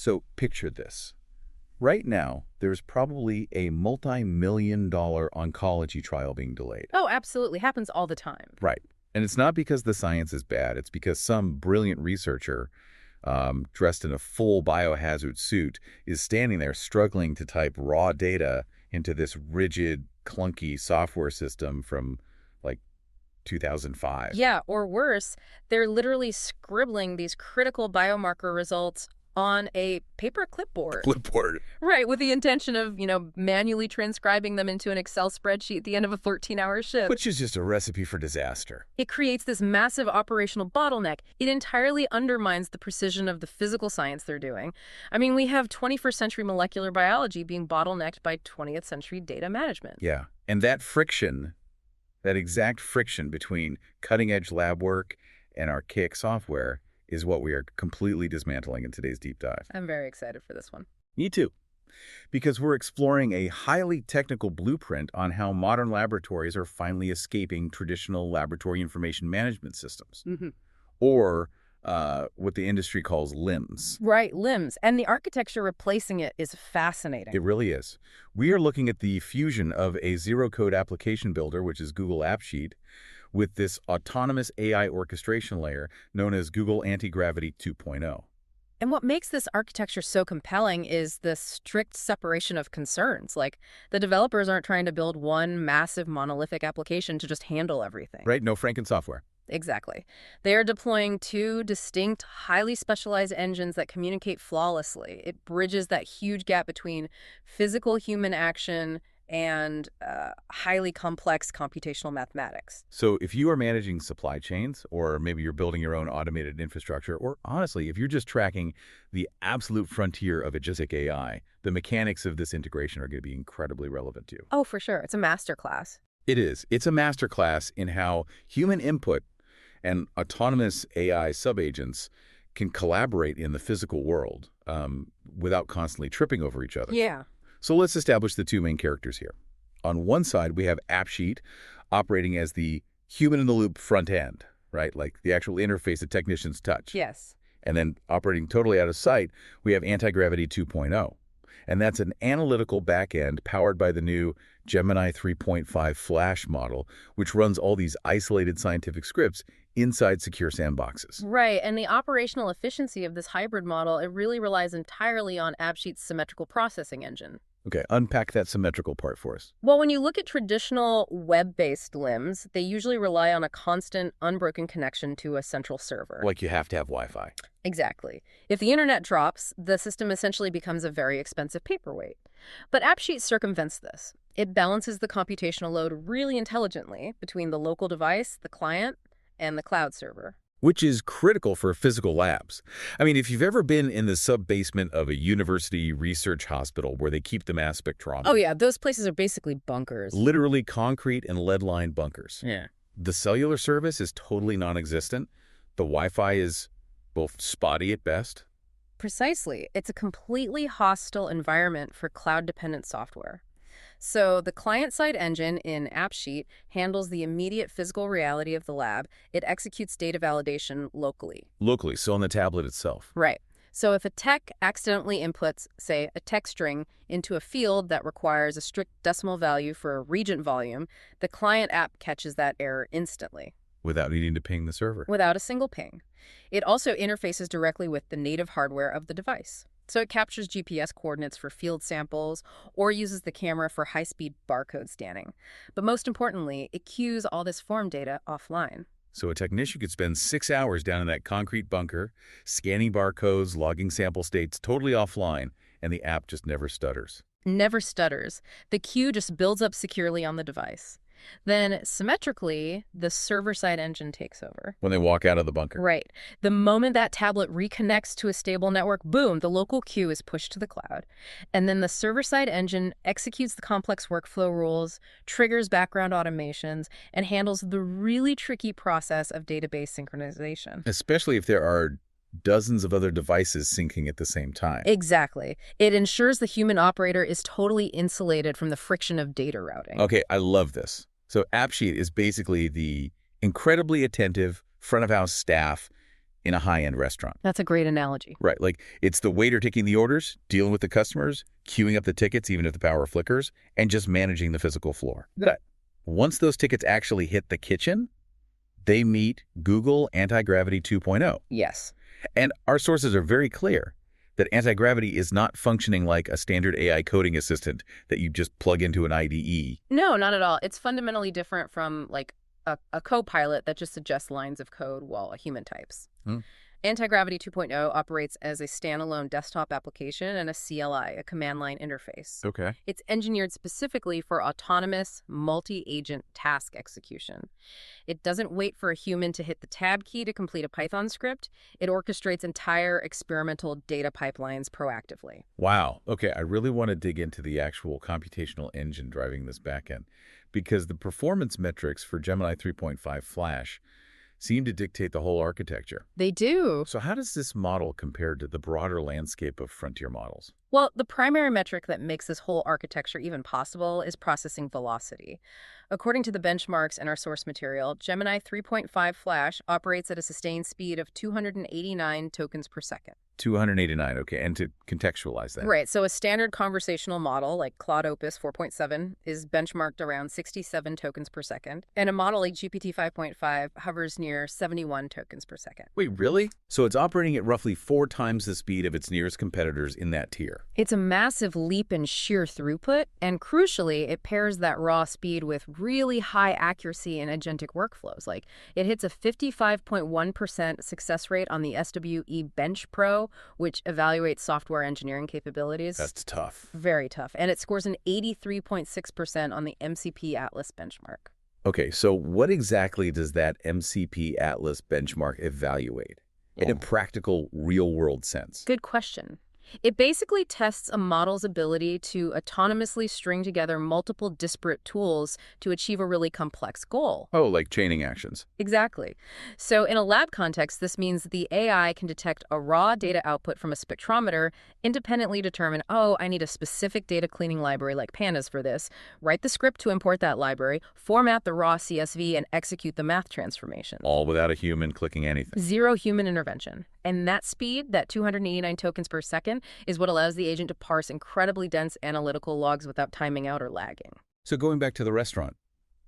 So picture this. Right now, there's probably a multi-million-dollar oncology trial being delayed. Oh, absolutely. Happens all the time. Right. And it's not because the science is bad. It's because some brilliant researcher dressed in a full biohazard suit is standing there struggling to type raw data into this rigid, clunky software system from, like, 2005. Yeah, or worse, they're literally scribbling these critical biomarker results on a paper clipboard. Clipboard. Right, with the intention of, manually transcribing them into an Excel spreadsheet at the end of a 13-hour shift. Which is just a recipe for disaster. It creates this massive operational bottleneck. It entirely undermines the precision of the physical science they're doing. I mean, we have 21st century molecular biology being bottlenecked by 20th century data management. Yeah, and that friction, that exact friction between cutting-edge lab work and archaic software is what we are completely dismantling in today's deep dive. I'm very excited for this one. Me too. Because we're exploring a highly technical blueprint on how modern laboratories are finally escaping traditional laboratory information management systems. Or what the industry calls LIMS. Right, LIMS. And the architecture replacing it is fascinating. It really is. We are looking at the fusion of a zero-code application builder, which is Google AppSheet, with this autonomous AI orchestration layer known as Google Antigravity 2.0. And what makes this architecture so compelling is the strict separation of concerns. Like, the developers aren't trying to build one massive monolithic application to just handle everything. Right? No Franken software. Exactly. They are deploying two distinct, highly specialized engines that communicate flawlessly. It bridges that huge gap between physical human action and highly complex computational mathematics. So if you are managing supply chains, or maybe you're building your own automated infrastructure, or honestly, if you're just tracking the absolute frontier of agentic AI, the mechanics of this integration are going to be incredibly relevant to you. Oh, for sure. It's a masterclass. It is. It's a masterclass in how human input and autonomous AI subagents can collaborate in the physical world without constantly tripping over each other. Yeah. So let's establish the two main characters here. On one side, we have AppSheet operating as the human-in-the-loop front end, right? Like the actual interface that technicians touch. Yes. And then operating totally out of sight, we have Antigravity 2.0. And that's an analytical backend powered by the new Gemini 3.5 Flash model, which runs all these isolated scientific scripts inside secure sandboxes. Right, and the operational efficiency of this hybrid model, it really relies entirely on AppSheet's symmetrical processing engine. Okay, unpack that symmetrical part for us. Well, when you look at traditional web-based LIMS, they usually rely on a constant, unbroken connection to a central server. Like you have to have Wi-Fi. Exactly. If the internet drops, the system essentially becomes a very expensive paperweight. But AppSheet circumvents this. It balances the computational load really intelligently between the local device, the client, and the cloud server. Which is critical for physical labs. I mean, if you've ever been in the sub-basement of a university research hospital where they keep the mass spectrometer. Oh yeah, those places are basically bunkers. Literally concrete and lead-lined bunkers. Yeah. The cellular service is totally non-existent. The Wi-Fi is both spotty at best. Precisely. It's a completely hostile environment for cloud-dependent software. So the client-side engine in AppSheet handles the immediate physical reality of the lab. It executes data validation locally. Locally, so on the tablet itself. Right. So if a tech accidentally inputs, say, a text string into a field that requires a strict decimal value for a regent volume, the client app catches that error instantly. Without needing to ping the server. Without a single ping. It also interfaces directly with the native hardware of the device. So it captures GPS coordinates for field samples or uses the camera for high-speed barcode scanning. But most importantly, it queues all this form data offline. So a technician could spend 6 hours down in that concrete bunker, scanning barcodes, logging sample states, totally offline, and the app just never stutters. Never stutters. The queue just builds up securely on the device. Then, symmetrically, the server-side engine takes over. When they walk out of the bunker. Right. The moment that tablet reconnects to a stable network, boom, the local queue is pushed to the cloud. And then the server-side engine executes the complex workflow rules, triggers background automations, and handles the really tricky process of database synchronization. Especially if there are dozens of other devices syncing at the same time. Exactly. It ensures the human operator is totally insulated from the friction of data routing. Okay, I love this. So AppSheet is basically the incredibly attentive front-of-house staff in a high-end restaurant. That's a great analogy. Right, like it's the waiter taking the orders, dealing with the customers, queuing up the tickets even if the power flickers, and just managing the physical floor. But once those tickets actually hit the kitchen, they meet Google Antigravity 2.0. Yes. And our sources are very clear that Antigravity is not functioning like a standard AI coding assistant that you just plug into an IDE. No, not at all. It's fundamentally different from like a co-pilot that just suggests lines of code while a human types. Hmm. Antigravity 2.0 operates as a standalone desktop application and a CLI, a command line interface. Okay. It's engineered specifically for autonomous, multi-agent task execution. It doesn't wait for a human to hit the tab key to complete a Python script. It orchestrates entire experimental data pipelines proactively. Wow. Okay, I really want to dig into the actual computational engine driving this backend because the performance metrics for Gemini 3.5 Flash seem to dictate the whole architecture. They do. So how does this model compare to the broader landscape of frontier models? Well, the primary metric that makes this whole architecture even possible is processing velocity. According to the benchmarks in our source material, Gemini 3.5 Flash operates at a sustained speed of 289 tokens per second. 289, okay. And to contextualize that. Right, so a standard conversational model like Claude Opus 4.7 is benchmarked around 67 tokens per second, and a model like GPT 5.5 hovers near 71 tokens per second. Wait, really? So it's operating at roughly 4 times the speed of its nearest competitors in that tier. It's a massive leap in sheer throughput, and crucially, it pairs that raw speed with really high accuracy in agentic workflows. Like, it hits a 55.1% success rate on the SWE Bench Pro, which evaluates software engineering capabilities. That's tough. Very tough. And it scores an 83.6% on the MCP Atlas benchmark. Okay, so what exactly does that MCP Atlas benchmark evaluate in a practical, real-world sense? Good question. It basically tests a model's ability to autonomously string together multiple disparate tools to achieve a really complex goal. Oh, like chaining actions. Exactly. So in a lab context, this means that the AI can detect a raw data output from a spectrometer, independently determine, oh, I need a specific data cleaning library like Pandas for this, write the script to import that library, format the raw CSV, and execute the math transformation. All without a human clicking anything. Zero human intervention. And that speed, that 289 tokens per second, is what allows the agent to parse incredibly dense analytical logs without timing out or lagging. So going back to the restaurant,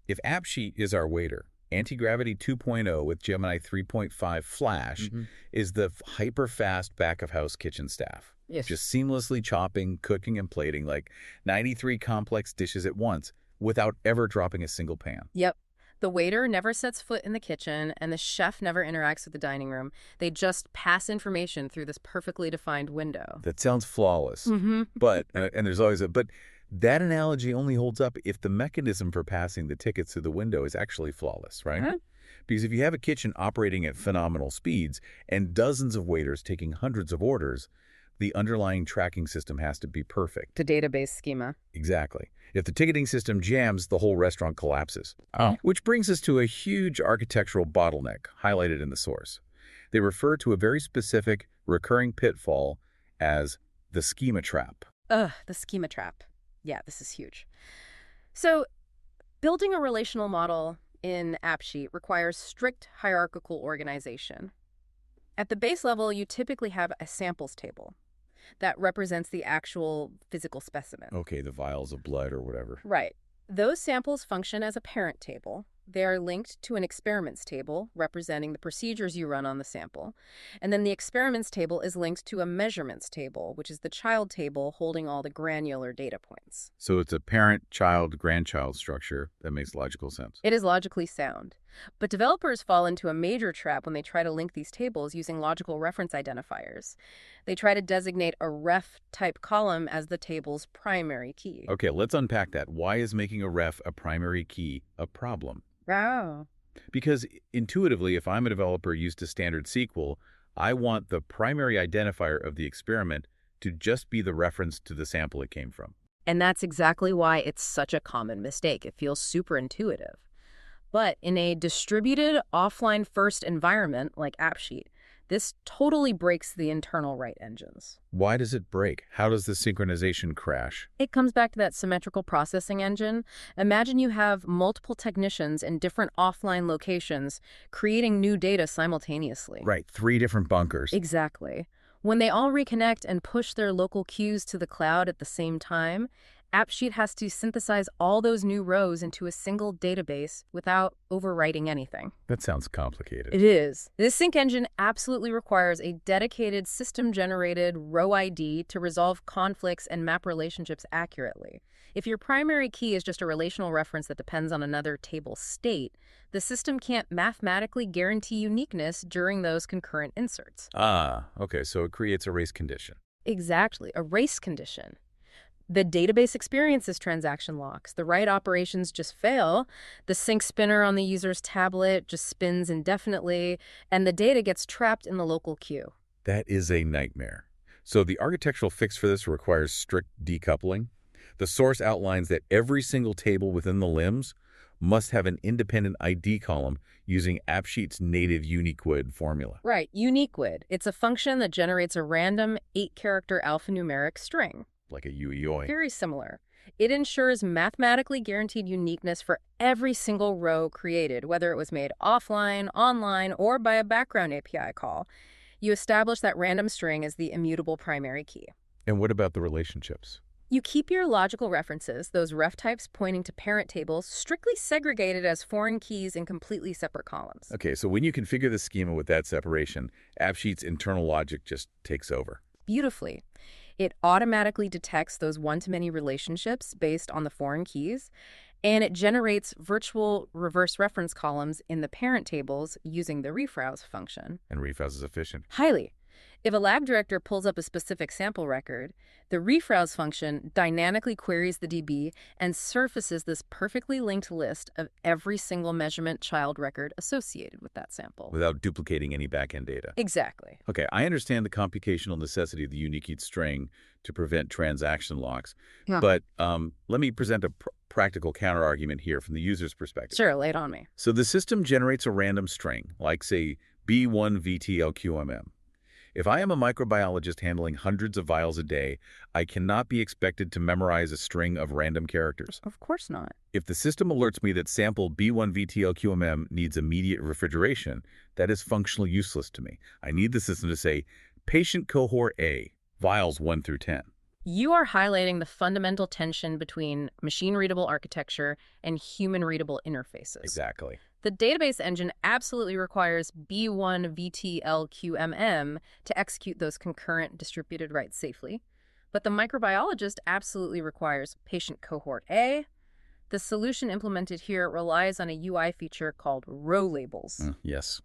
if AppSheet is our waiter, Antigravity 2.0 with Gemini 3.5 Flash is the hyper-fast back-of-house kitchen staff. Yes. Just seamlessly chopping, cooking, and plating like 93 complex dishes at once without ever dropping a single pan. Yep. The waiter never sets foot in the kitchen, and the chef never interacts with the dining room. They just pass information through this perfectly defined window. That sounds flawless. But, and there's always but that analogy only holds up if the mechanism for passing the tickets through the window is actually flawless, right? Because if you have a kitchen operating at phenomenal speeds and dozens of waiters taking hundreds of orders, the underlying tracking system has to be perfect. The database schema. Exactly. If the ticketing system jams, the whole restaurant collapses. Which brings us to a huge architectural bottleneck highlighted in the source. They refer to a very specific recurring pitfall as the schema trap. The schema trap. Yeah, this is huge. So, building a relational model in AppSheet requires strict hierarchical organization. At the base level, you typically have a samples table that represents the actual physical specimen. Okay, the vials of blood or whatever. Right. Those samples function as a parent table. They are linked to an experiments table representing the procedures you run on the sample. And then the experiments table is linked to a measurements table, which is the child table holding all the granular data points. So it's a parent, child, grandchild structure that makes logical sense. It is logically sound. But developers fall into a major trap when they try to link these tables using logical reference identifiers. They try to designate a ref-type column as the table's primary key. Okay, let's unpack that. Why is making a ref a primary key a problem? Wow. Because intuitively, if I'm a developer used to standard SQL, I want the primary identifier of the experiment to just be the reference to the sample it came from. And that's exactly why it's such a common mistake. It feels super intuitive. But in a distributed offline-first environment like AppSheet, This totally breaks the internal write engines. Why does it break? How does the synchronization crash? It comes back to that symmetrical processing engine. Imagine you have multiple technicians in different offline locations creating new data simultaneously. Right, 3 different bunkers. Exactly. When they all reconnect and push their local queues to the cloud at the same time, AppSheet has to synthesize all those new rows into a single database without overwriting anything. That sounds complicated. It is. This sync engine absolutely requires a dedicated system-generated row ID to resolve conflicts and map relationships accurately. If your primary key is just a relational reference that depends on another table state, the system can't mathematically guarantee uniqueness during those concurrent inserts. Ah, okay, so it creates a race condition. Exactly, a race condition. The database experiences transaction locks. The write operations just fail. The sync spinner on the user's tablet just spins indefinitely, and the data gets trapped in the local queue. That is a nightmare. So the architectural fix for this requires strict decoupling. The source outlines that every single table within the limbs must have an independent ID column using AppSheet's native Uniquid formula. Right, Uniquid. It's a function that generates a random 8-character alphanumeric string. Like a UEOI. Very similar. It ensures mathematically guaranteed uniqueness for every single row created, whether it was made offline, online, or by a background API call. You establish that random string as the immutable primary key. And what about the relationships? You keep your logical references, those ref types pointing to parent tables, strictly segregated as foreign keys in completely separate columns. Okay, so when you configure the schema with that separation, AppSheet's internal logic just takes over. Beautifully. It automatically detects those one-to-many relationships based on the foreign keys, and it generates virtual reverse reference columns in the parent tables using the refrouse function. And refrouse is efficient. Highly. If a lab director pulls up a specific sample record, the refrouse function dynamically queries the DB and surfaces this perfectly linked list of every single measurement child record associated with that sample. Without duplicating any backend data. Exactly. Okay, I understand the computational necessity of the unique string to prevent transaction locks, but let me present a practical counterargument here from the user's perspective. Sure, lay it on me. So the system generates a random string, like say B1VTLQMM. If I am a microbiologist handling hundreds of vials a day, I cannot be expected to memorize a string of random characters. Of course not. If the system alerts me that sample B1VTLQMM needs immediate refrigeration, that is functionally useless to me. I need the system to say, patient cohort A, vials 1 through 10. You are highlighting the fundamental tension between machine-readable architecture and human-readable interfaces. Exactly. The database engine absolutely requires B1VTLQMM to execute those concurrent distributed writes safely, but the microbiologist absolutely requires patient cohort A. The solution implemented here relies on a UI feature called row labels. Yes.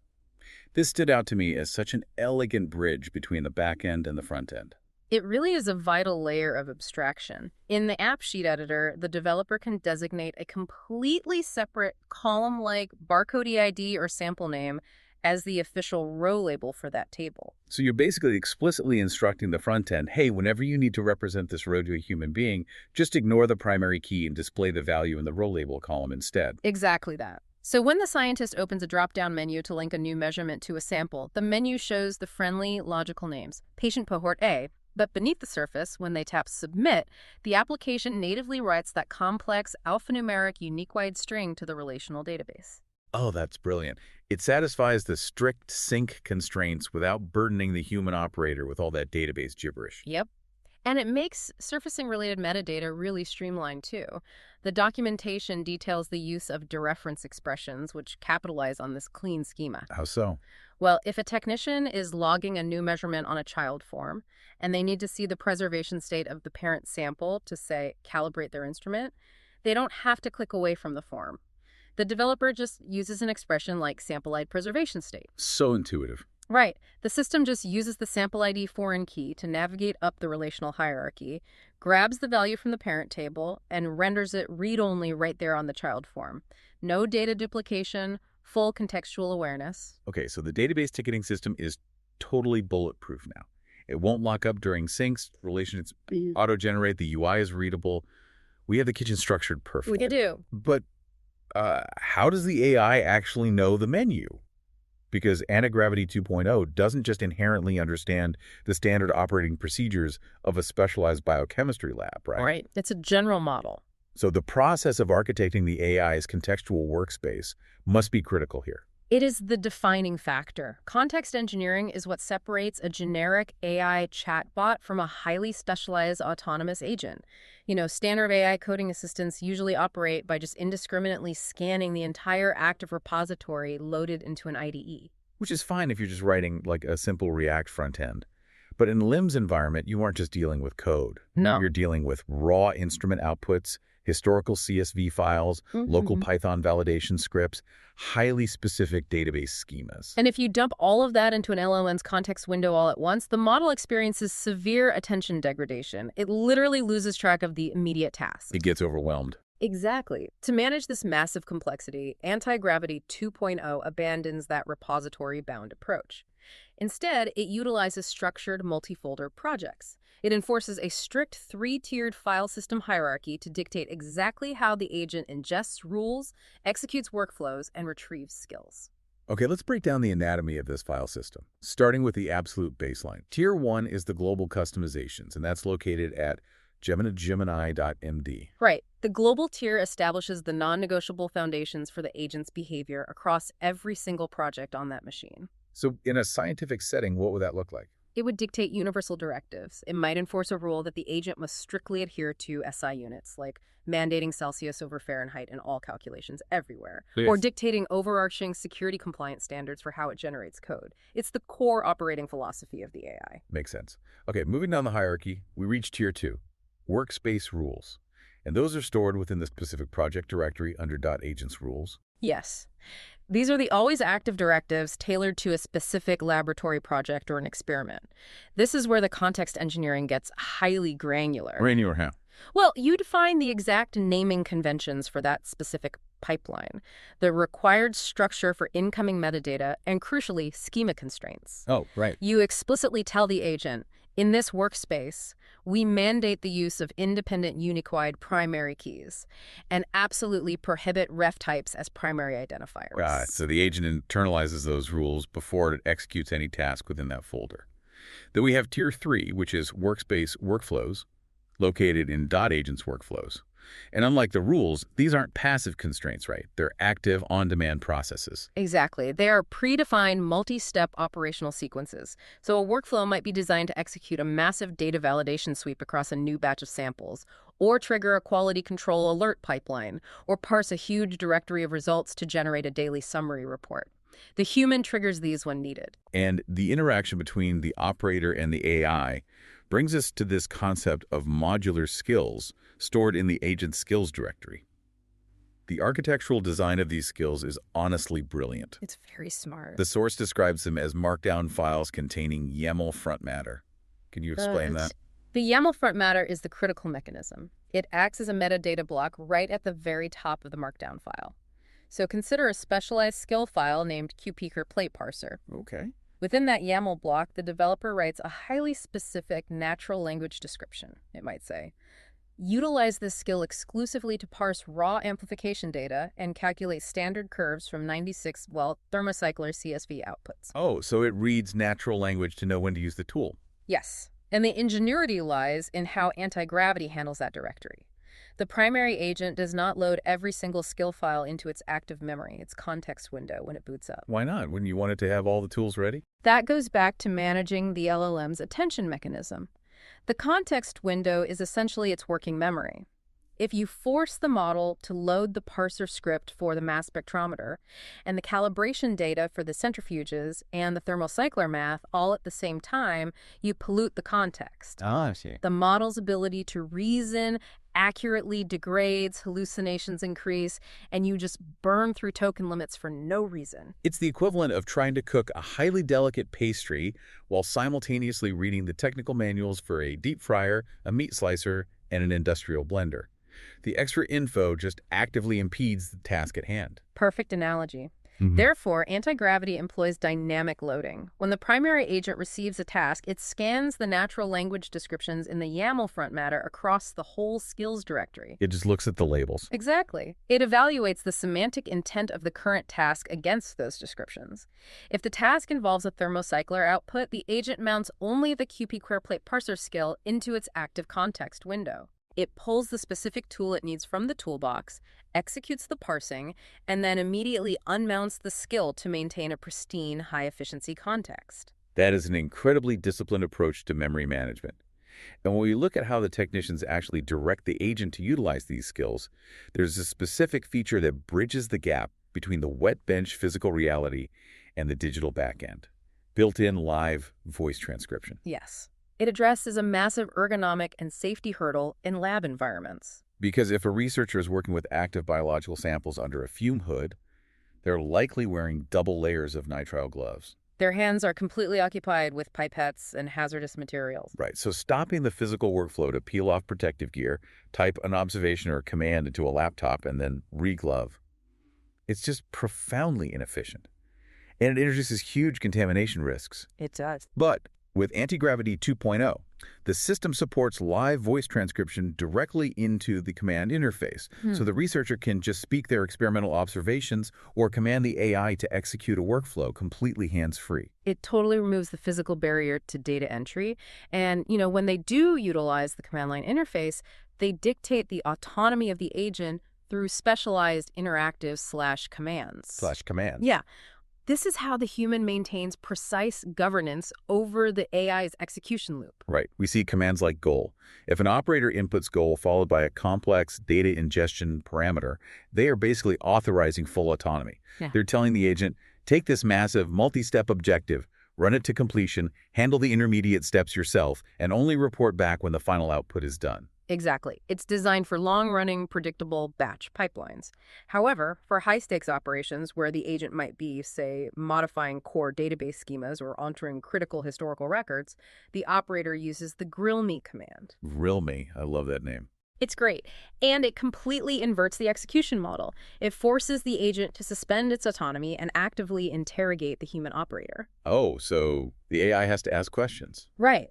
This stood out to me as such an elegant bridge between the back end and the front end. It really is a vital layer of abstraction. In the AppSheet editor, the developer can designate a completely separate column-like barcode ID or sample name as the official row label for that table. So you're basically explicitly instructing the front end, hey, whenever you need to represent this row to a human being, just ignore the primary key and display the value in the row label column instead. Exactly that. So when the scientist opens a drop-down menu to link a new measurement to a sample, the menu shows the friendly, logical names, patient cohort A. But beneath the surface, when they tap Submit, the application natively writes that complex alphanumeric unique-wide string to the relational database. Oh, that's brilliant. It satisfies the strict sync constraints without burdening the human operator with all that database gibberish. Yep. And it makes surfacing-related metadata really streamlined, too. The documentation details the use of dereference expressions, which capitalize on this clean schema. How so? Well, if a technician is logging a new measurement on a child form, and they need to see the preservation state of the parent sample to, say, calibrate their instrument, they don't have to click away from the form. The developer just uses an expression like sample-ID preservation state. So intuitive. Right. The system just uses the sample ID foreign key to navigate up the relational hierarchy, grabs the value from the parent table, and renders it read-only right there on the child form. No data duplication, full contextual awareness. Okay, so the database ticketing system is totally bulletproof now. It won't lock up during syncs, relations auto-generate, the UI is readable. We have the kitchen structured perfectly. We do. But how does the AI actually know the menu? because Antigravity 2.0 doesn't just inherently understand the standard operating procedures of a specialized biochemistry lab, right? Right. It's a general model. So the process of architecting the AI's contextual workspace must be critical here. It is the defining factor. Context engineering is what separates a generic AI chatbot from a highly specialized autonomous agent. Standard AI coding assistants usually operate by just indiscriminately scanning the entire active repository loaded into an IDE. Which is fine if you're just writing like a simple React front end. But in LIMS environment, you aren't just dealing with code. No. You're dealing with raw instrument outputs, historical CSV files, local Python validation scripts, highly specific database schemas. And if you dump all of that into an LLM's context window all at once, the model experiences severe attention degradation. It literally loses track of the immediate task. It gets overwhelmed. Exactly. To manage this massive complexity, Antigravity 2.0 abandons that repository-bound approach. Instead, it utilizes structured multi-folder projects. It enforces a strict three-tiered file system hierarchy to dictate exactly how the agent ingests rules, executes workflows, and retrieves skills. Okay, let's break down the anatomy of this file system, starting with the absolute baseline. Tier 1 is the global customizations, and that's located at Gemini.md. Right. The global tier establishes the non-negotiable foundations for the agent's behavior across every single project on that machine. So in a scientific setting, what would that look like? It would dictate universal directives. It might enforce a rule that the agent must strictly adhere to SI units, like mandating Celsius over Fahrenheit in all calculations everywhere, or dictating overarching security compliance standards for how it generates code. It's the core operating philosophy of the AI. Makes sense. Okay, moving down the hierarchy, we reach Tier 2, workspace rules. And those are stored within the specific project directory under .agents rules. Yes. These are the always active directives tailored to a specific laboratory project or an experiment. This is where the context engineering gets highly granular. Granular how? Well, you define the exact naming conventions for that specific pipeline, the required structure for incoming metadata, and crucially, schema constraints. Oh, right. You explicitly tell the agent, in this workspace, we mandate the use of independent unified primary keys and absolutely prohibit ref types as primary identifiers. So the agent internalizes those rules before it executes any task within that folder. Then we have Tier 3, which is workspace workflows, located in .agents workflows. And unlike the rules, these aren't passive constraints, right? They're active, on-demand processes. Exactly. They are predefined multi-step operational sequences. So a workflow might be designed to execute a massive data validation sweep across a new batch of samples, or trigger a quality control alert pipeline, or parse a huge directory of results to generate a daily summary report. The human triggers these when needed. And the interaction between the operator and the AI brings us to this concept of modular skills stored in the agent skills directory. The architectural design of these skills is honestly brilliant. It's very smart. The source describes them as markdown files containing YAML front matter. Can you explain that? The YAML front matter is the critical mechanism. It acts as a metadata block right at the very top of the markdown file. So consider a specialized skill file named QPeaker Plate Parser. Okay. Within that YAML block, the developer writes a highly specific natural language description, it might say. Utilize this skill exclusively to parse raw amplification data and calculate standard curves from 96, thermocycler CSV outputs. Oh, so it reads natural language to know when to use the tool. Yes, and the ingenuity lies in how Antigravity handles that directory. The primary agent does not load every single skill file into its active memory, its context window, when it boots up. Why not? Wouldn't you want it to have all the tools ready? That goes back to managing the LLM's attention mechanism. The context window is essentially its working memory. If you force the model to load the parser script for the mass spectrometer and the calibration data for the centrifuges and the thermocycler math all at the same time, you pollute the context. Ah, I see. The model's ability to reason accurately degrades, hallucinations increase, and you just burn through token limits for no reason. It's the equivalent of trying to cook a highly delicate pastry while simultaneously reading the technical manuals for a deep fryer, a meat slicer, and an industrial blender. The extra info just actively impedes the task at hand. Perfect analogy. Mhm. Therefore, anti-gravity employs dynamic loading. When the primary agent receives a task, it scans the natural language descriptions in the YAML front matter across the whole skills directory. It just looks at the labels. Exactly. It evaluates the semantic intent of the current task against those descriptions. If the task involves a thermocycler output, the agent mounts only the QP queryplate parser skill into its active context window. It pulls the specific tool it needs from the toolbox, executes the parsing, and then immediately unmounts the skill to maintain a pristine, high-efficiency context. That is an incredibly disciplined approach to memory management. And when we look at how the technicians actually direct the agent to utilize these skills, there's a specific feature that bridges the gap between the wet bench physical reality and the digital backend. Built-in live voice transcription. Yes. It addresses a massive ergonomic and safety hurdle in lab environments. Because if a researcher is working with active biological samples under a fume hood, they're likely wearing double layers of nitrile gloves. Their hands are completely occupied with pipettes and hazardous materials. Right, so stopping the physical workflow to peel off protective gear, type an observation or a command into a laptop, and then re-glove, it's just profoundly inefficient. And it introduces huge contamination risks. It does. But with Antigravity 2.0, the system supports live voice transcription directly into the command interface, so the researcher can just speak their experimental observations or command the AI to execute a workflow completely hands-free. It totally removes the physical barrier to data entry. And, when they do utilize the command line interface, they dictate the autonomy of the agent through specialized interactive/commands. /commands. Yeah. This is how the human maintains precise governance over the AI's execution loop. Right. We see commands like goal. If an operator inputs goal followed by a complex data ingestion parameter, they are basically authorizing full autonomy. Yeah. They're telling the agent, take this massive multi-step objective, run it to completion, handle the intermediate steps yourself, and only report back when the final output is done. Exactly. It's designed for long-running, predictable batch pipelines. However, for high-stakes operations where the agent might be, say, modifying core database schemas or altering critical historical records, the operator uses the grill me command. Grill me. I love that name. It's great, and it completely inverts the execution model. It forces the agent to suspend its autonomy and actively interrogate the human operator. Oh, so the AI has to ask questions. Right.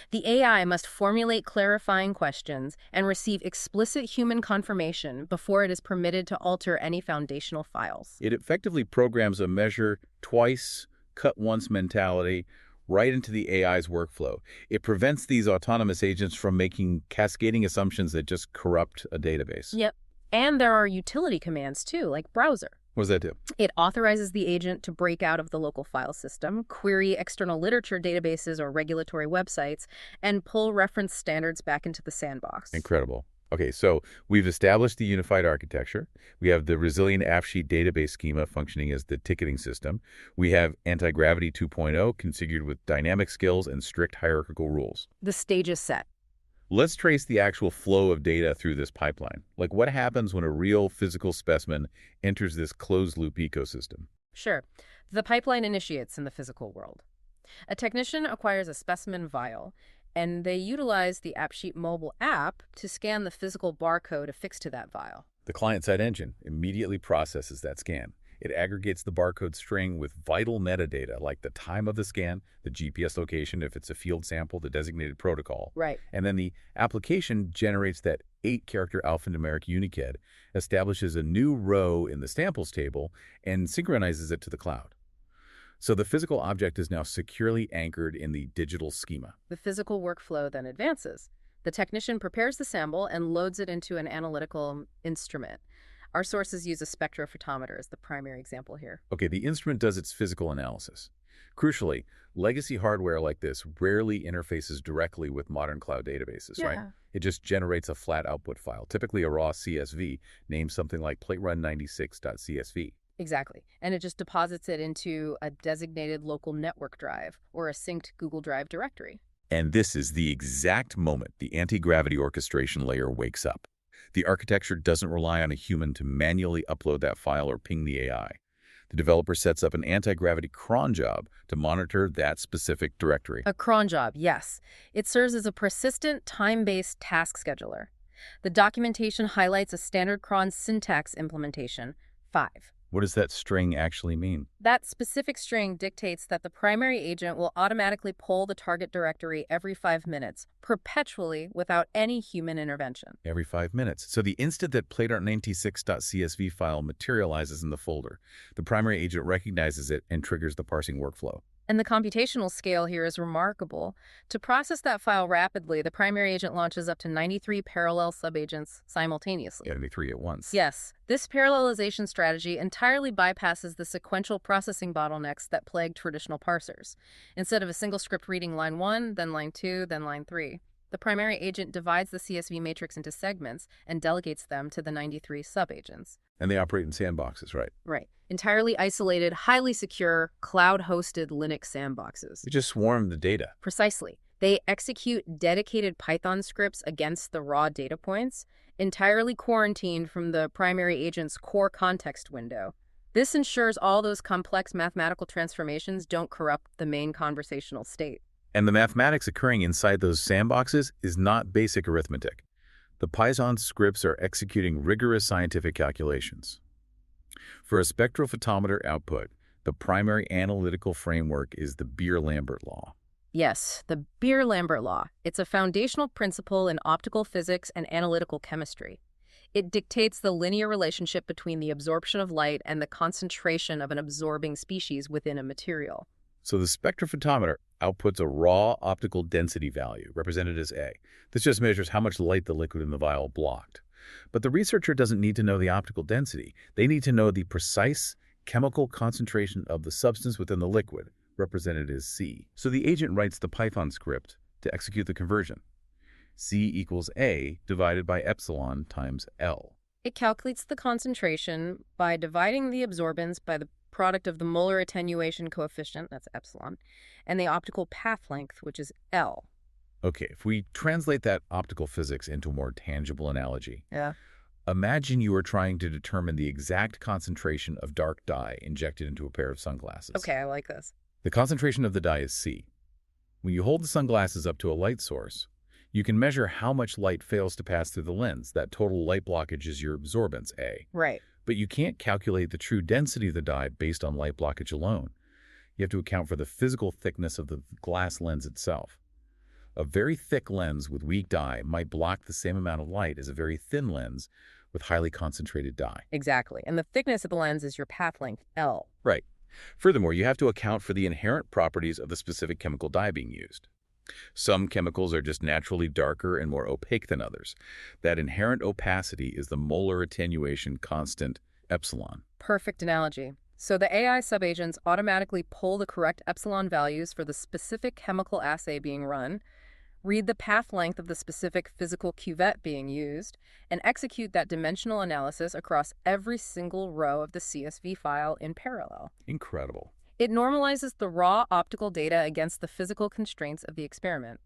The AI must formulate clarifying questions and receive explicit human confirmation before it is permitted to alter any foundational files. It effectively programs a measure twice, cut once mentality right into the AI's workflow. It prevents these autonomous agents from making cascading assumptions that just corrupt a database. Yep. And there are utility commands too, like browser. What does that do? It authorizes the agent to break out of the local file system, query external literature databases or regulatory websites, and pull reference standards back into the sandbox. Incredible. Okay, so we've established the unified architecture. We have the resilient AppSheet database schema functioning as the ticketing system. We have Antigravity 2.0 configured with dynamic skills and strict hierarchical rules. The stage is set. Let's trace the actual flow of data through this pipeline. Like what happens when a real physical specimen enters this closed-loop ecosystem? Sure. The pipeline initiates in the physical world. A technician acquires a specimen vial, and they utilize the AppSheet mobile app to scan the physical barcode affixed to that vial. The client-side engine immediately processes that scan. It aggregates the barcode string with vital metadata like the time of the scan, the GPS location if it's a field sample, the designated protocol. Right. And then the application generates that 8-character alphanumeric unicode, establishes a new row in the samples table, and synchronizes it to the cloud. So the physical object is now securely anchored in the digital schema. The physical workflow then advances. The technician prepares the sample and loads it into an analytical instrument. Our sources use a spectrophotometer as the primary example here. Okay, the instrument does its physical analysis. Crucially, legacy hardware like this rarely interfaces directly with modern cloud databases, right? It just generates a flat output file, typically a raw CSV, named something like platerun96.csv. Exactly. And it just deposits it into a designated local network drive or a synced Google Drive directory. And this is the exact moment the anti-gravity orchestration layer wakes up. The architecture doesn't rely on a human to manually upload that file or ping the AI. The developer sets up an anti-gravity cron job to monitor that specific directory. A cron job, yes. It serves as a persistent, time-based task scheduler. The documentation highlights a standard cron syntax implementation, 5. What does that string actually mean? That specific string dictates that the primary agent will automatically pull the target directory every 5 minutes, perpetually without any human intervention. Every 5 minutes. So the instant that plate.96.csv file materializes in the folder, the primary agent recognizes it and triggers the parsing workflow. And the computational scale here is remarkable. To process that file rapidly, the primary agent launches up to 93 parallel subagents simultaneously. Getting the three at once. Yes, this parallelization strategy entirely bypasses the sequential processing bottlenecks that plague traditional parsers. Instead of a single script reading line 1, then line 2, then line 3, the primary agent divides the CSV matrix into segments and delegates them to the 93 subagents. And they operate in sandboxes, right? Right. Entirely isolated, highly secure, cloud-hosted Linux sandboxes. They just swarm the data. Precisely. They execute dedicated Python scripts against the raw data points, entirely quarantined from the primary agent's core context window. This ensures all those complex mathematical transformations don't corrupt the main conversational state. And the mathematics occurring inside those sandboxes is not basic arithmetic. The Python scripts are executing rigorous scientific calculations. For a spectrophotometer output, the primary analytical framework is the Beer-Lambert law. Yes, the Beer-Lambert law. It's a foundational principle in optical physics and analytical chemistry. It dictates the linear relationship between the absorption of light and the concentration of an absorbing species within a material. So the spectrophotometer outputs a raw optical density value, represented as A. This just measures how much light the liquid in the vial blocked. But the researcher doesn't need to know the optical density. They need to know the precise chemical concentration of the substance within the liquid, represented as C. So the agent writes the Python script to execute the conversion. C equals A divided by epsilon times L. It calculates the concentration by dividing the absorbance by the product of the molar attenuation coefficient, that's epsilon, and the optical path length, which is L. Okay, if we translate that optical physics into a more tangible analogy, Yeah. imagine you are trying to determine the exact concentration of dark dye injected into a pair of sunglasses. Okay, I like this. The concentration of the dye is C. When you hold the sunglasses up to a light source, you can measure how much light fails to pass through the lens. That total light blockage is your absorbance, A. Right. But you can't calculate the true density of the dye based on light blockage alone. You have to account for the physical thickness of the glass lens itself. A very thick lens with weak dye might block the same amount of light as a very thin lens with highly concentrated dye. Exactly. And the thickness of the lens is your path length, L. Right. Furthermore, you have to account for the inherent properties of the specific chemical dye being used. Some chemicals are just naturally darker and more opaque than others. That inherent opacity is the molar attenuation constant, epsilon. Perfect analogy. So the AI subagents automatically pull the correct epsilon values for the specific chemical assay being run, read the path length of the specific physical cuvette being used, and execute that dimensional analysis across every single row of the CSV file in parallel. Incredible. It normalizes the raw optical data against the physical constraints of the experiment.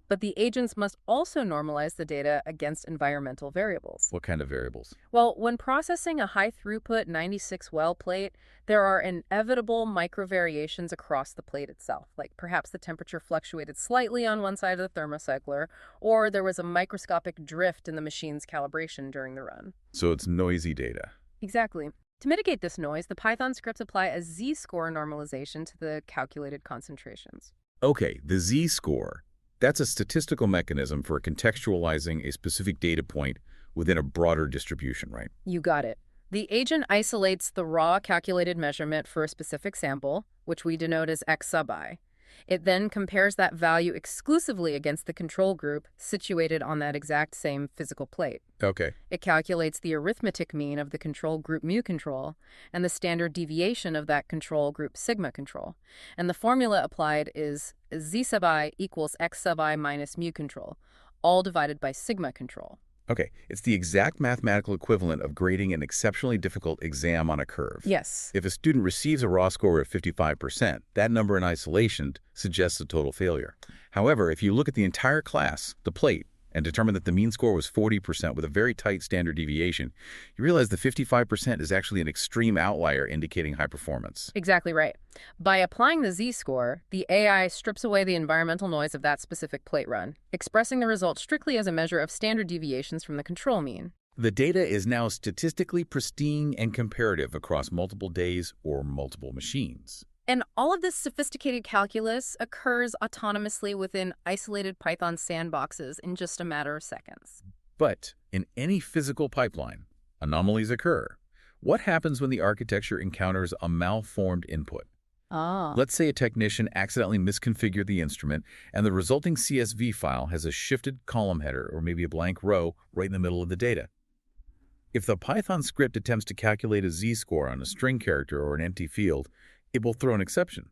But the agents must also normalize the data against environmental variables. What kind of variables? Well, when processing a high-throughput 96-well plate, there are inevitable microvariations across the plate itself, like perhaps the temperature fluctuated slightly on one side of the thermocycler, or there was a microscopic drift in the machine's calibration during the run. So it's noisy data. Exactly. To mitigate this noise, the Python scripts apply a z-score normalization to the calculated concentrations. Okay, the z-score. That's a statistical mechanism for contextualizing a specific data point within a broader distribution, right? You got it. The agent isolates the raw calculated measurement for a specific sample, which we denote as x sub I. It then compares that value exclusively against the control group situated on that exact same physical plate. Okay. It calculates the arithmetic mean of the control group mu control and the standard deviation of that control group sigma control. And the formula applied is z sub I equals x sub I minus mu control, all divided by sigma control. Okay, it's the exact mathematical equivalent of grading an exceptionally difficult exam on a curve. Yes. If a student receives a raw score of 55%, that number in isolation suggests a total failure. However, if you look at the entire class, the plate, and determine that the mean score was 40% with a very tight standard deviation, you realize the 55% is actually an extreme outlier indicating high performance. Exactly right. By applying the z-score, the AI strips away the environmental noise of that specific plate run, expressing the result strictly as a measure of standard deviations from the control mean. The data is now statistically pristine and comparative across multiple days or multiple machines. And all of this sophisticated calculus occurs autonomously within isolated Python sandboxes in just a matter of seconds. But in any physical pipeline, anomalies occur. What happens when the architecture encounters a malformed input? Ah. Let's say a technician accidentally misconfigured the instrument and the resulting CSV file has a shifted column header or maybe a blank row right in the middle of the data. If the Python script attempts to calculate a z-score on a string character or an empty field, it will throw an exception.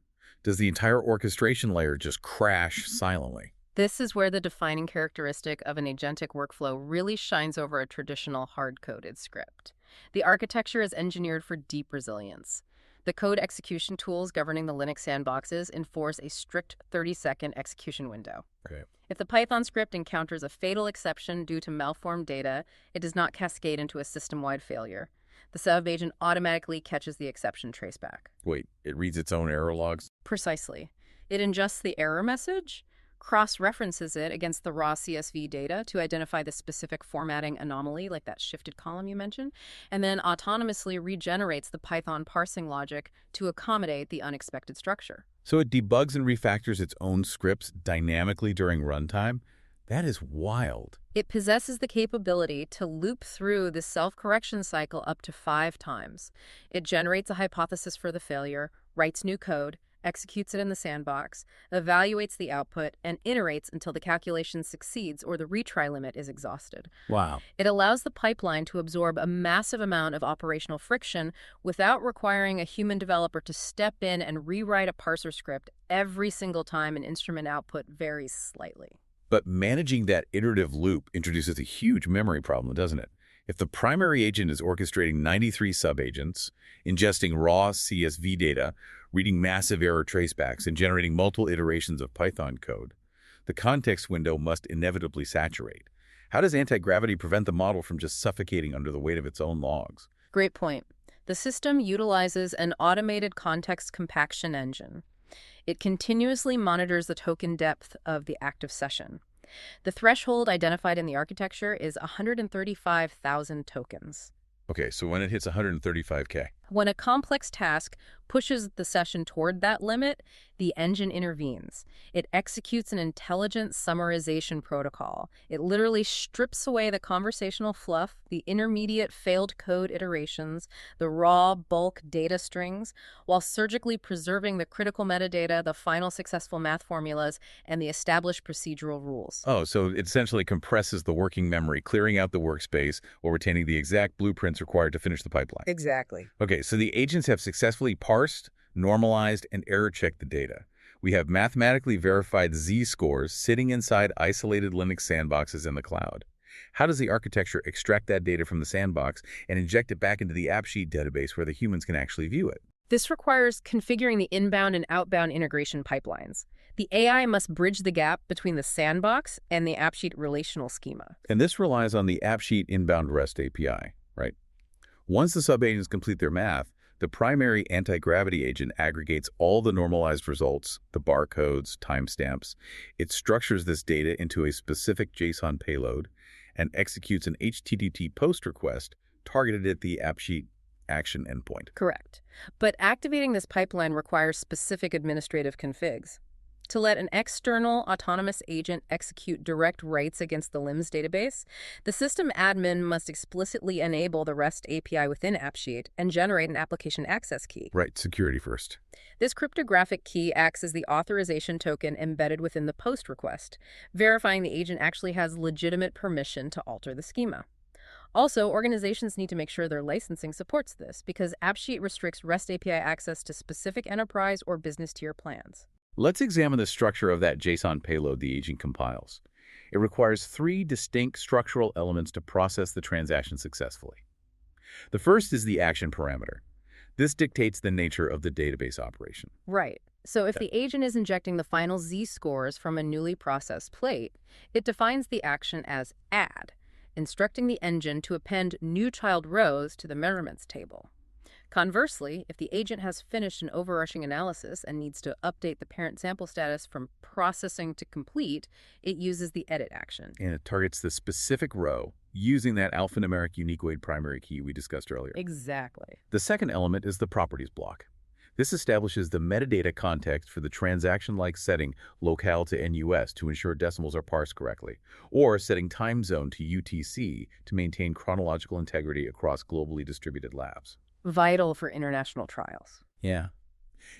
Does the entire orchestration layer just crash silently? This is where the defining characteristic of an agentic workflow really shines over a traditional hard-coded script. The architecture is engineered for deep resilience. The code execution tools governing the Linux sandboxes enforce a strict 30-second execution window. Okay. If the Python script encounters a fatal exception due to malformed data, it does not cascade into a system-wide failure. The sub-agent automatically catches the exception traceback. Wait, it reads its own error logs? Precisely. It ingests the error message, cross-references it against the raw CSV data to identify the specific formatting anomaly, like that shifted column you mentioned, and then autonomously regenerates the Python parsing logic to accommodate the unexpected structure. So it debugs and refactors its own scripts dynamically during runtime? That is wild. It possesses the capability to loop through the self-correction cycle up to 5 times. It generates a hypothesis for the failure, writes new code, executes it in the sandbox, evaluates the output, and iterates until the calculation succeeds or the retry limit is exhausted. Wow. It allows the pipeline to absorb a massive amount of operational friction without requiring a human developer to step in and rewrite a parser script every single time an instrument output varies slightly. But managing that iterative loop introduces a huge memory problem, doesn't it? If the primary agent is orchestrating 93 sub-agents, ingesting raw CSV data, reading massive error tracebacks, and generating multiple iterations of Python code, the context window must inevitably saturate. How does Antigravity prevent the model from just suffocating under the weight of its own logs? Great point. The system utilizes an automated context compaction engine. It continuously monitors the token depth of the active session. The threshold identified in the architecture is 135,000 tokens. Okay, so when it hits 135K. When a complex task pushes the session toward that limit, the engine intervenes. It executes an intelligent summarization protocol. It literally strips away the conversational fluff, the intermediate failed code iterations, the raw bulk data strings, while surgically preserving the critical metadata, the final successful math formulas, and the established procedural rules. Oh, so it essentially compresses the working memory, clearing out the workspace while retaining the exact blueprints required to finish the pipeline. Exactly. Okay, so the agents have successfully parsed, normalized, and error-checked the data. We have mathematically verified z-scores sitting inside isolated Linux sandboxes in the cloud. How does the architecture extract that data from the sandbox and inject it back into the AppSheet database where the humans can actually view it? This requires configuring the inbound and outbound integration pipelines. The AI must bridge the gap between the sandbox and the AppSheet relational schema. And this relies on the AppSheet inbound REST API, right? Once the sub-agents complete their math, the primary anti-gravity agent aggregates all the normalized results, the barcodes, timestamps. It structures this data into a specific JSON payload and executes an HTTP post request targeted at the AppSheet action endpoint. Correct. But activating this pipeline requires specific administrative configs. To let an external autonomous agent execute direct writes against the LIMS database, the system admin must explicitly enable the REST API within AppSheet and generate an application access key. Right, security first. This cryptographic key acts as the authorization token embedded within the post request, verifying the agent actually has legitimate permission to alter the schema. Also, organizations need to make sure their licensing supports this because AppSheet restricts REST API access to specific enterprise or business tier plans. Let's examine the structure of that JSON payload the agent compiles. It requires 3 distinct structural elements to process the transaction successfully. The first is the action parameter. This dictates the nature of the database operation. Right. So if the agent is injecting the final z-scores from a newly processed plate, it defines the action as add, instructing the engine to append new child rows to the measurements table. Conversely, if the agent has finished an overarching analysis and needs to update the parent sample status from processing to complete, it uses the edit action. And it targets the specific row using that alphanumeric unique weight primary key we discussed earlier. Exactly. The second element is the properties block. This establishes the metadata context for the transaction-like setting locale to NUS to ensure decimals are parsed correctly, or setting time zone to UTC to maintain chronological integrity across globally distributed labs. Vital for international trials. Yeah.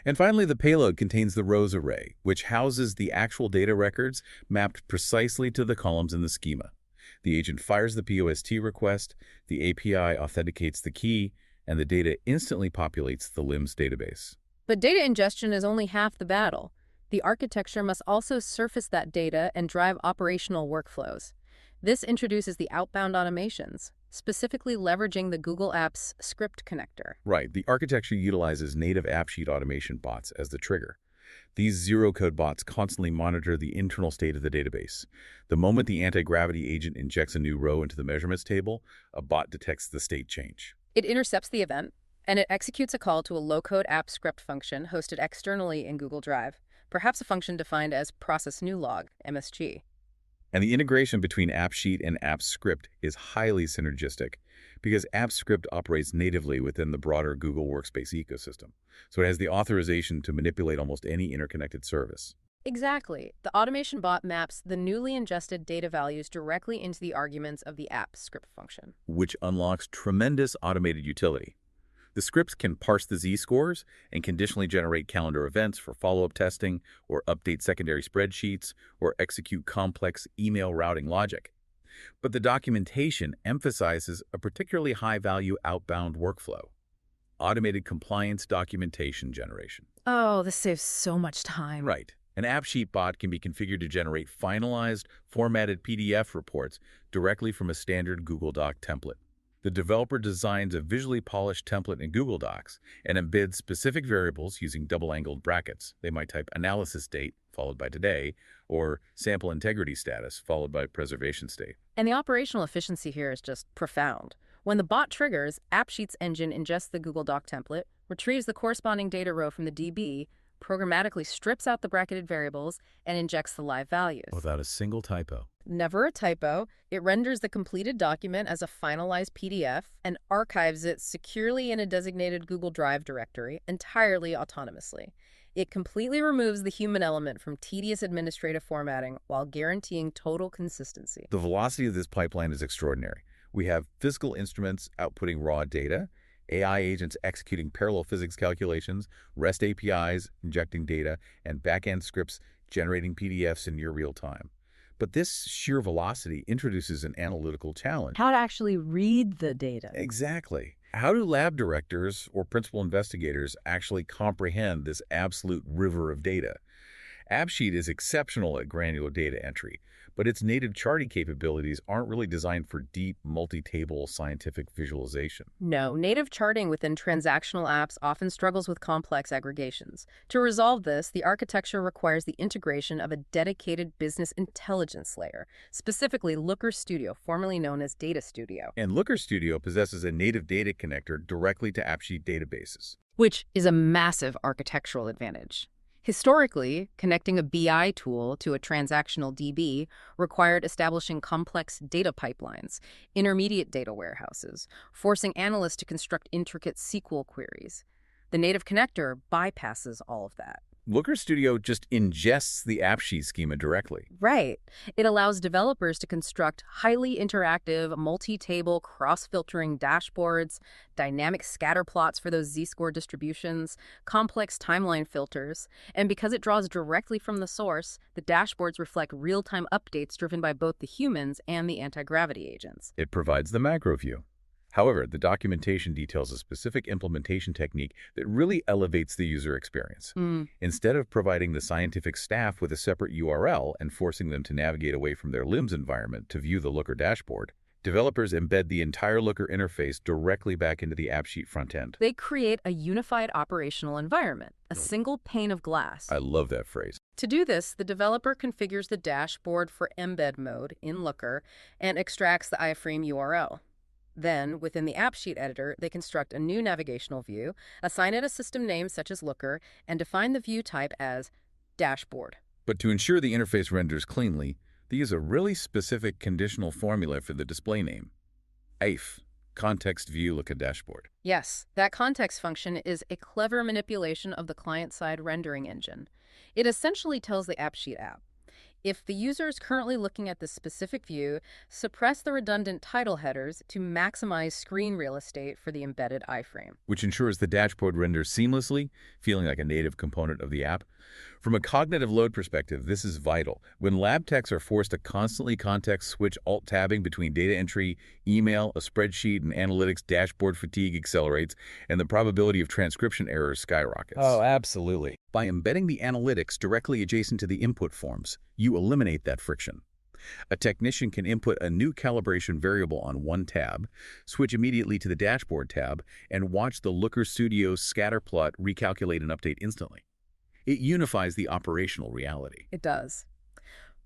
And finally, the payload contains the rows array, which houses the actual data records mapped precisely to the columns in the schema. The agent fires the POST request, the API authenticates the key, and the data instantly populates the LIMS database. But data ingestion is only half the battle. The architecture must also surface that data and drive operational workflows. This introduces the outbound automations, specifically leveraging the Google Apps script connector. Right, the architecture utilizes native AppSheet automation bots as the trigger. These zero-code bots constantly monitor the internal state of the database. The moment the Antigravity agent injects a new row into the measurements table, a bot detects the state change. It intercepts the event, and it executes a call to a low-code app script function hosted externally in Google Drive, perhaps a function defined as process_new_log, MSG. And the integration between AppSheet and AppScript is highly synergistic because AppScript operates natively within the broader Google Workspace ecosystem. So it has the authorization to manipulate almost any interconnected service. Exactly. The automation bot maps the newly ingested data values directly into the arguments of the app script function, which unlocks tremendous automated utility. The scripts can parse the z-scores and conditionally generate calendar events for follow-up testing, or update secondary spreadsheets, or execute complex email routing logic. But the documentation emphasizes a particularly high-value outbound workflow: automated compliance documentation generation. Oh, this saves so much time. Right. An AppSheet bot can be configured to generate finalized, formatted PDF reports directly from a standard Google Doc template. The developer designs a visually polished template in Google Docs and embeds specific variables using double-angled brackets. They might type analysis date followed by today, or sample integrity status followed by preservation state. And the operational efficiency here is just profound. When the bot triggers, AppSheet's engine ingests the Google Doc template, retrieves the corresponding data row from the DB, programmatically strips out the bracketed variables, and injects the live values. Without a single typo. Never a typo. It renders the completed document as a finalized PDF and archives it securely in a designated Google Drive directory entirely autonomously. It completely removes the human element from tedious administrative formatting while guaranteeing total consistency. The velocity of this pipeline is extraordinary. We have physical instruments outputting raw data, AI agents executing parallel physics calculations, REST APIs injecting data, and backend scripts generating PDFs in near real time. But this sheer velocity introduces an analytical challenge. How to actually read the data. Exactly. How do lab directors or principal investigators actually comprehend this absolute river of data? AppSheet is exceptional at granular data entry, but its native charting capabilities aren't really designed for deep, multi-table scientific visualization. No, native charting within transactional apps often struggles with complex aggregations. To resolve this, the architecture requires the integration of a dedicated business intelligence layer, specifically Looker Studio, formerly known as Data Studio. And Looker Studio possesses a native data connector directly to AppSheet databases, which is a massive architectural advantage. Historically, connecting a BI tool to a transactional DB required establishing complex data pipelines, intermediate data warehouses, forcing analysts to construct intricate SQL queries. The native connector bypasses all of that. Looker Studio just ingests the AppSheet schema directly. Right. It allows developers to construct highly interactive, multi-table, cross-filtering dashboards, dynamic scatter plots for those z-score distributions, complex timeline filters, and because it draws directly from the source, the dashboards reflect real-time updates driven by both the humans and the anti-gravity agents. It provides the macro view. However, the documentation details a specific implementation technique that really elevates the user experience. Instead of providing the scientific staff with a separate URL and forcing them to navigate away from their LIMS environment to view the Looker dashboard, developers embed the entire Looker interface directly back into the AppSheet front end. They create a unified operational environment, a single pane of glass. I love that phrase. To do this, the developer configures the dashboard for embed mode in Looker and extracts the iframe URL. Then, within the AppSheet editor, they construct a new navigational view, assign it a system name such as Looker, and define the view type as dashboard. But to ensure the interface renders cleanly, They use a really specific conditional formula for the display name. AIF, context view look at dashboard. Yes, that context function is a clever manipulation of the client-side rendering engine. It essentially tells the AppSheet app, if the user is currently looking at this specific view, suppress the redundant title headers to maximize screen real estate for the embedded iframe. Which ensures the dashboard renders seamlessly, feeling like a native component of the app. From a cognitive load perspective, this is vital. When lab techs are forced to constantly context switch alt-tabbing between data entry, email, a spreadsheet, and analytics, dashboard fatigue accelerates, and the probability of transcription errors skyrockets. Oh, absolutely. By embedding the analytics directly adjacent to the input forms, you eliminate that friction. A technician can input a new calibration variable on one tab, switch immediately to the dashboard tab, and watch the Looker Studio scatter plot recalculate and update instantly. It unifies the operational reality. It does.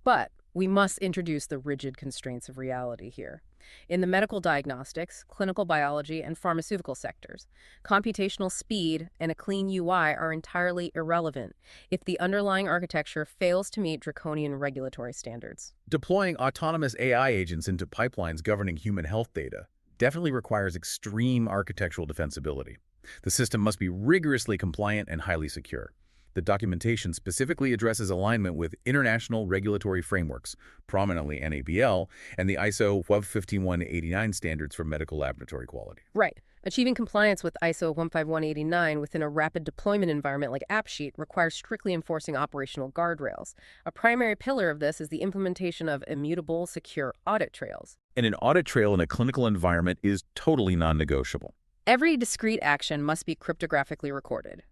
But we must introduce the rigid constraints of reality here. In the medical diagnostics, clinical biology, and pharmaceutical sectors, computational speed and a clean UI are entirely irrelevant if the underlying architecture fails to meet draconian regulatory standards. Deploying autonomous AI agents into pipelines governing human health data definitely requires extreme architectural defensibility. The system must be rigorously compliant and highly secure. The documentation specifically addresses alignment with international regulatory frameworks, prominently NABL, and the ISO 15189 standards for medical laboratory quality. Right. Achieving compliance with ISO 15189 within a rapid deployment environment like AppSheet requires strictly enforcing operational guardrails. A primary pillar of this is the implementation of immutable, secure audit trails. And an audit trail in a clinical environment is totally non-negotiable. Every discrete action must be cryptographically recorded.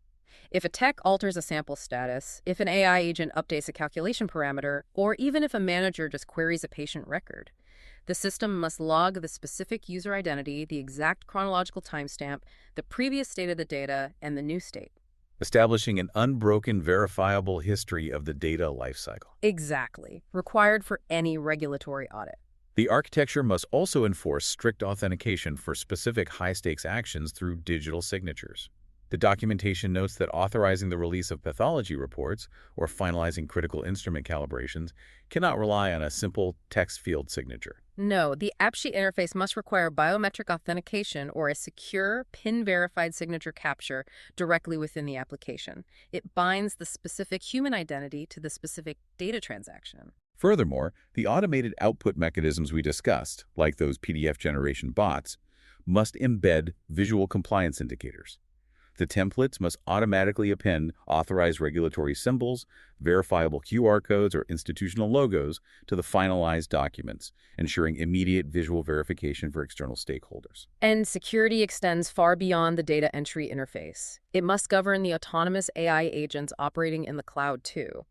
If a tech alters a sample status, if an AI agent updates a calculation parameter, or even if a manager just queries a patient record, the system must log the specific user identity, the exact chronological timestamp, the previous state of the data, and the new state. Establishing an unbroken, verifiable history of the data lifecycle. Exactly. Required for any regulatory audit. The architecture must also enforce strict authentication for specific high-stakes actions through digital signatures. The documentation notes that authorizing the release of pathology reports or finalizing critical instrument calibrations cannot rely on a simple text field signature. No, the AppSheet interface must require biometric authentication or a secure, PIN-verified signature capture directly within the application. It binds the specific human identity to the specific data transaction. Furthermore, the automated output mechanisms we discussed, like those PDF generation bots, must embed visual compliance indicators. The templates must automatically append authorized regulatory symbols, verifiable QR codes, or institutional logos to the finalized documents, ensuring immediate visual verification for external stakeholders. And security extends far beyond the data entry interface. It must govern the autonomous AI agents operating in the cloud, too.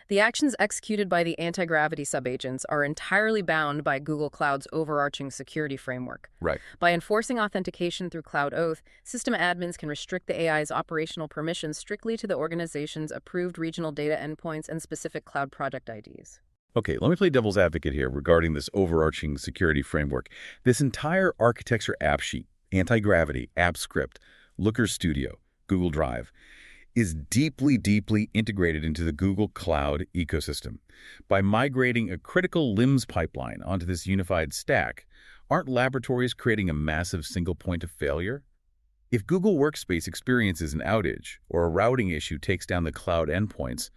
The actions executed by the Antigravity subagents are entirely bound by Google Cloud's overarching security framework. Right. By enforcing authentication through Cloud Oath, system admins can restrict the AI's operational permissions strictly to the organization's approved regional data endpoints and specific cloud project IDs. Okay, let me play devil's advocate here regarding this overarching security framework. This entire architecture AppSheet, Antigravity, AppScript, Looker Studio, Google Drive, is deeply, deeply integrated into the Google Cloud ecosystem. By migrating a critical LIMS pipeline onto this unified stack, aren't laboratories creating a massive single point of failure? If Google Workspace experiences an outage or a routing issue takes down the cloud endpoints,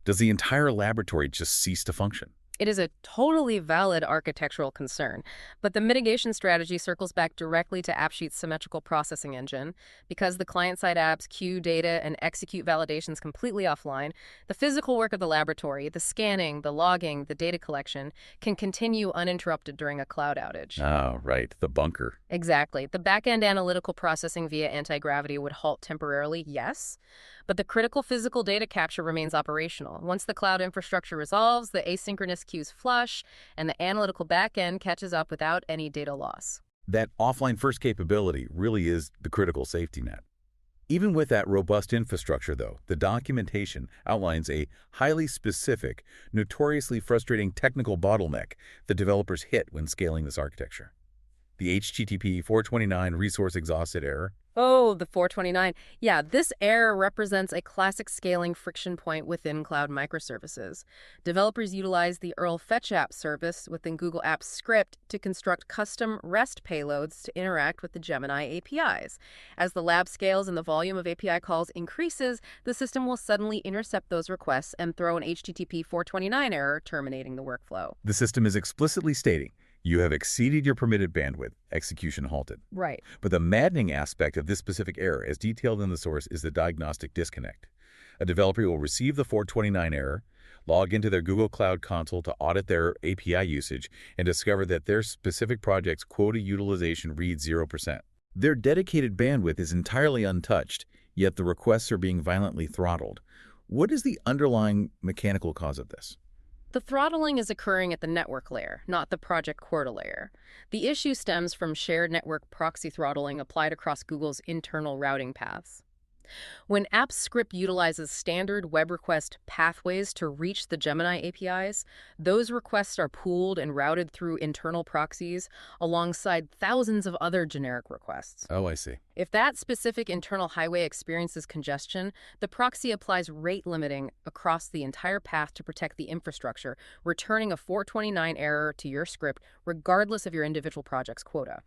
does the entire laboratory just cease to function? It is a totally valid architectural concern, but the mitigation strategy circles back directly to AppSheet's symmetrical processing engine. Because the client-side apps queue data and execute validations completely offline, the physical work of the laboratory, the scanning, the logging, the data collection, can continue uninterrupted during a cloud outage. Oh, right, the bunker. Exactly. The back-end analytical processing via Antigravity would halt temporarily, yes, but the critical physical data capture remains operational. Once the cloud infrastructure resolves, the asynchronous queues flush, and the analytical backend catches up without any data loss. That offline-first capability really is the critical safety net. Even with that robust infrastructure, though, the documentation outlines a highly specific, notoriously frustrating technical bottleneck that developers hit when scaling this architecture. The HTTP 429 resource exhausted error, Oh, the 429. Yeah, this error represents a classic scaling friction point within cloud microservices. Developers utilize the URL Fetch App service within Google Apps Script to construct custom REST payloads to interact with the Gemini APIs. As the lab scales and the volume of API calls increases, the system will suddenly intercept those requests and throw an HTTP 429 error, terminating the workflow. The system is explicitly stating, you have exceeded your permitted bandwidth, execution halted. Right. But the maddening aspect of this specific error, as detailed in the source, is the diagnostic disconnect. A developer will receive the 429 error, log into their Google Cloud Console to audit their API usage, and discover that their specific project's quota utilization reads 0%. Their dedicated bandwidth is entirely untouched, yet the requests are being violently throttled. What is the underlying mechanical cause of this? The throttling is occurring at the network layer, not the project quota layer. The issue stems from shared network proxy throttling applied across Google's internal routing paths. When AppScript utilizes standard web request pathways to reach the Gemini APIs, those requests are pooled and routed through internal proxies alongside thousands of other generic requests. Oh, I see. If that specific internal highway experiences congestion, the proxy applies rate limiting across the entire path to protect the infrastructure, returning a 429 error to your script regardless of your individual project's quota.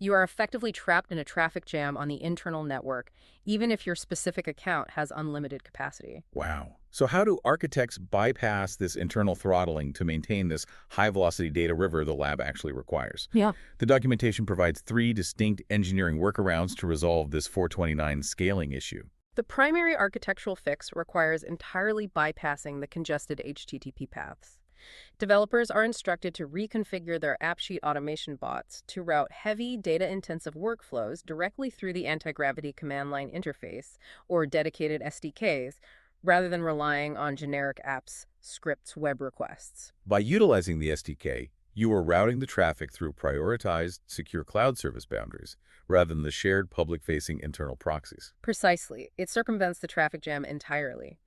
You are effectively trapped in a traffic jam on the internal network, even if your specific account has unlimited capacity. Wow. So how do architects bypass this internal throttling to maintain this high-velocity data river the lab actually requires? Yeah. The documentation provides 3 distinct engineering workarounds to resolve this 429 scaling issue. The primary architectural fix requires entirely bypassing the congested HTTP paths. Developers are instructed to reconfigure their AppSheet automation bots to route heavy, data-intensive workflows directly through the Antigravity command line interface or dedicated SDKs, rather than relying on generic apps, scripts, web requests. By utilizing the SDK, you are routing the traffic through prioritized, secure cloud service boundaries, rather than the shared public-facing internal proxies. Precisely. It circumvents the traffic jam entirely.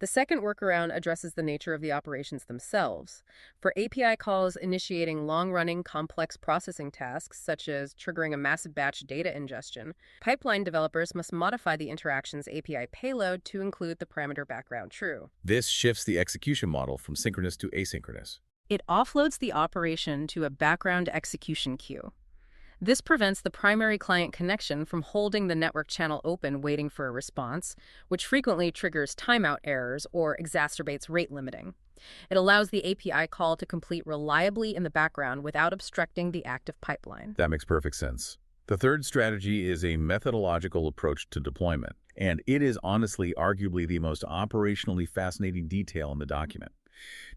The second workaround addresses the nature of the operations themselves. For API calls initiating long-running, complex processing tasks, such as triggering a massive batch data ingestion, pipeline developers must modify the interaction's API payload to include the parameter background true. This shifts the execution model from synchronous to asynchronous. It offloads the operation to a background execution queue. This prevents the primary client connection from holding the network channel open waiting for a response, which frequently triggers timeout errors or exacerbates rate limiting. It allows the API call to complete reliably in the background without obstructing the active pipeline. That makes perfect sense. The third strategy is a methodological approach to deployment, and it is honestly arguably the most operationally fascinating detail in the document.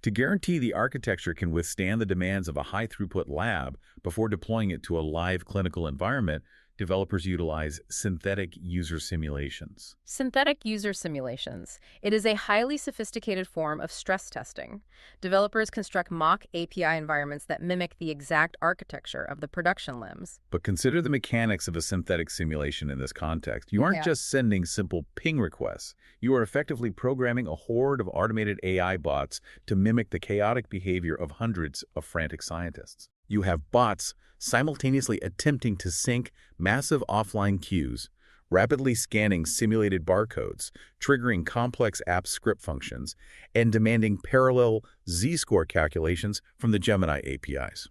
To guarantee the architecture can withstand the demands of a high-throughput lab before deploying it to a live clinical environment, developers utilize synthetic user simulations. Synthetic user simulations. It is a highly sophisticated form of stress testing. Developers construct mock API environments that mimic the exact architecture of the production limbs. But consider the mechanics of a synthetic simulation in this context. You aren't just sending simple ping requests. You are effectively programming a horde of automated AI bots to mimic the chaotic behavior of hundreds of frantic scientists. You have bots simultaneously attempting to sync massive offline queues, rapidly scanning simulated barcodes, triggering complex app script functions, and demanding parallel z-score calculations from the Gemini APIs.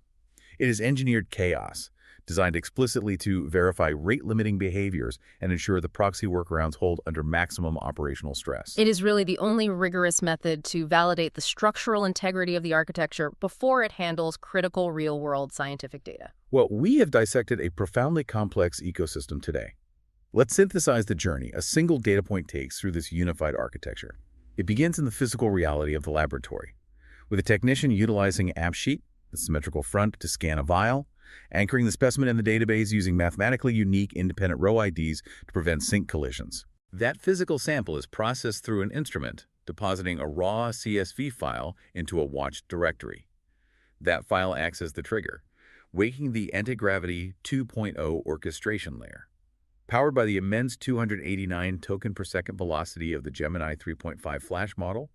It is engineered chaos, designed explicitly to verify rate-limiting behaviors and ensure the proxy workarounds hold under maximum operational stress. It is really the only rigorous method to validate the structural integrity of the architecture before it handles critical real-world scientific data. Well, we have dissected a profoundly complex ecosystem today. Let's synthesize the journey a single data point takes through this unified architecture. It begins in the physical reality of the laboratory, with a technician utilizing AppSheet, the symmetrical front, to scan a vial, anchoring the specimen in the database using mathematically unique independent row IDs to prevent sync collisions. That physical sample is processed through an instrument, depositing a raw CSV file into a watched directory. That file acts as the trigger, waking the Antigravity 2.0 orchestration layer. Powered by the immense 289 token per second velocity of the Gemini 3.5 flash model,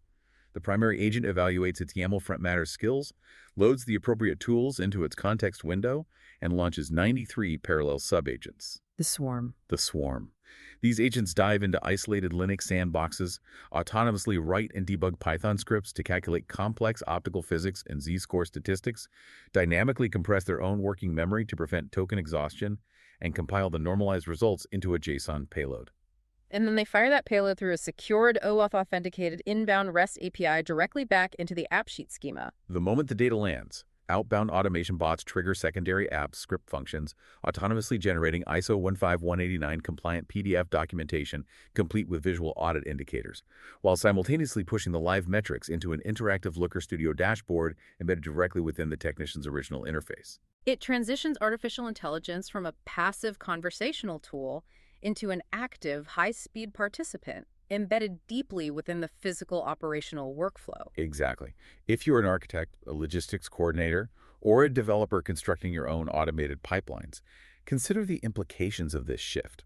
The primary agent evaluates its YAML front matter skills, loads the appropriate tools into its context window, and launches 93 parallel subagents. The swarm. The swarm. These agents dive into isolated Linux sandboxes, autonomously write and debug Python scripts to calculate complex optical physics and z-score statistics, dynamically compress their own working memory to prevent token exhaustion, and compile the normalized results into a JSON payload. And then they fire that payload through a secured OAuth-authenticated inbound REST API directly back into the AppSheet schema. The moment the data lands, outbound automation bots trigger secondary app script functions, autonomously generating ISO 15189 compliant PDF documentation complete with visual audit indicators, while simultaneously pushing the live metrics into an interactive Looker Studio dashboard embedded directly within the technician's original interface. It transitions artificial intelligence from a passive conversational tool into an active, high-speed participant, embedded deeply within the physical operational workflow. Exactly. If you're an architect, a logistics coordinator, or a developer constructing your own automated pipelines, consider the implications of this shift.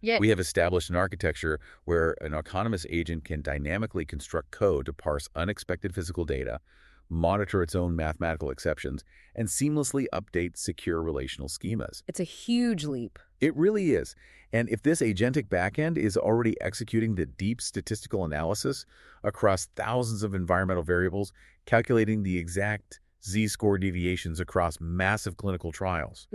Yeah. We have established an architecture where an autonomous agent can dynamically construct code to parse unexpected physical data, monitor its own mathematical exceptions, and seamlessly update secure relational schemas. It's a huge leap. It really is. And if this agentic backend is already executing the deep statistical analysis across thousands of environmental variables, calculating the exact z-score deviations across massive clinical trials,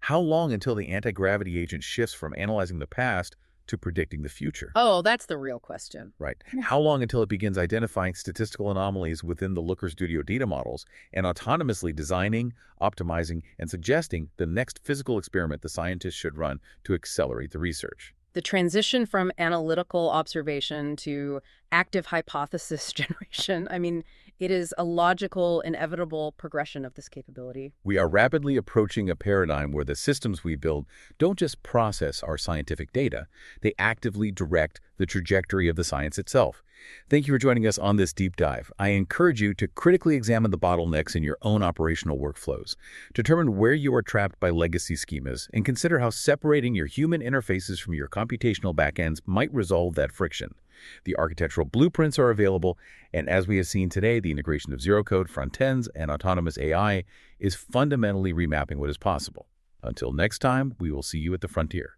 how long until the anti-gravity agent shifts from analyzing the past to predicting the future? Oh, that's the real question. Right. How long until it begins identifying statistical anomalies within the Looker Studio data models and autonomously designing, optimizing, and suggesting the next physical experiment the scientists should run to accelerate the research? The transition from analytical observation to active hypothesis generation, I mean, it is a logical, inevitable progression of this capability. We are rapidly approaching a paradigm where the systems we build don't just process our scientific data, they actively direct the trajectory of the science itself. Thank you for joining us on this deep dive. I encourage you to critically examine the bottlenecks in your own operational workflows, determine where you are trapped by legacy schemas, and consider how separating your human interfaces from your computational backends might resolve that friction. The architectural blueprints are available, and as we have seen today, the integration of zero-code front ends and autonomous AI is fundamentally remapping what is possible. Until next time, we will see you at the frontier.